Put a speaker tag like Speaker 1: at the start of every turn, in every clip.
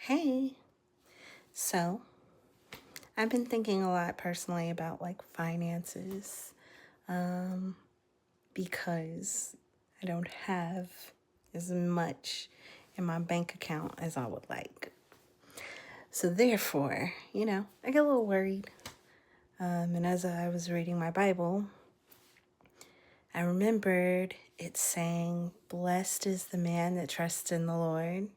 Speaker 1: Hey, so I've been thinking a lot personally about like finances because I don't have as much in my bank account as I would like. So therefore, I get a little worried. And as I was reading my Bible, I remembered it saying, "Blessed is the man that trusts in the Lord."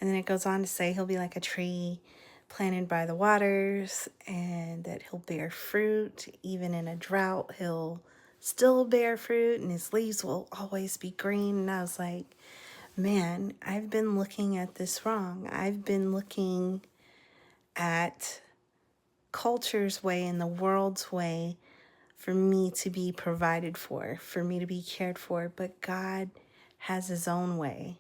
Speaker 1: And then it goes on to say he'll be like a tree planted by the waters and that he'll bear fruit. Even in a drought, he'll still bear fruit and his leaves will always be green. And I was like, man, I've been looking at this wrong. I've been looking at culture's way and the world's way for me to be provided for me to be cared for. But God has his own way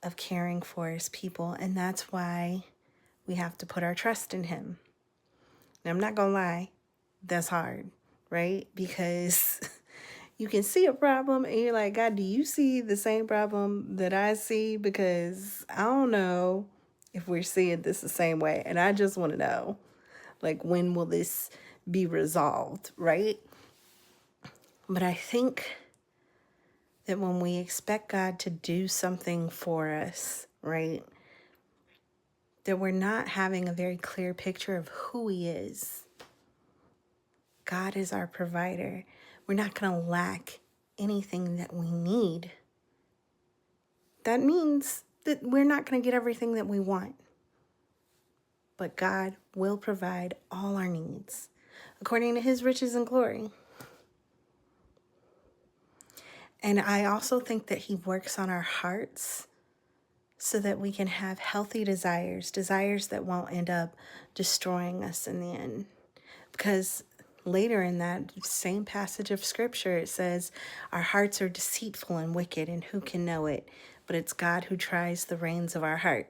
Speaker 1: of caring for his people, and that's why we have to put our trust in him. Now, I'm not gonna lie, that's hard, right? Because you can see a problem and you're like, God, do you see the same problem that I see? Because I don't know if we're seeing this the same way, and I just want to know, like, when will this be resolved, right? But I think that when we expect God to do something for us, right, that we're not having a very clear picture of who he is. God is our provider. We're not going to lack anything that we need. That means that we're not going to get everything that we want. But God will provide all our needs according to his riches and glory. And I also think that he works on our hearts so that we can have healthy desires that won't end up destroying us in the end. Because later in that same passage of scripture, it says, our hearts are deceitful and wicked, and who can know it? But it's God who tries the reins of our heart.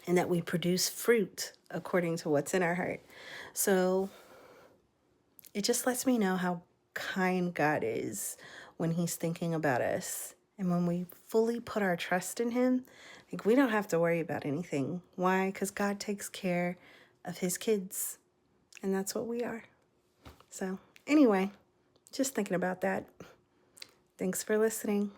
Speaker 1: And that we produce fruit according to what's in our heart. So it just lets me know how kind God is when he's thinking about us. And when we fully put our trust in him, like, we don't have to worry about anything. Why? Because God takes care of his kids. And that's what we are. So anyway, just thinking about that. Thanks for listening.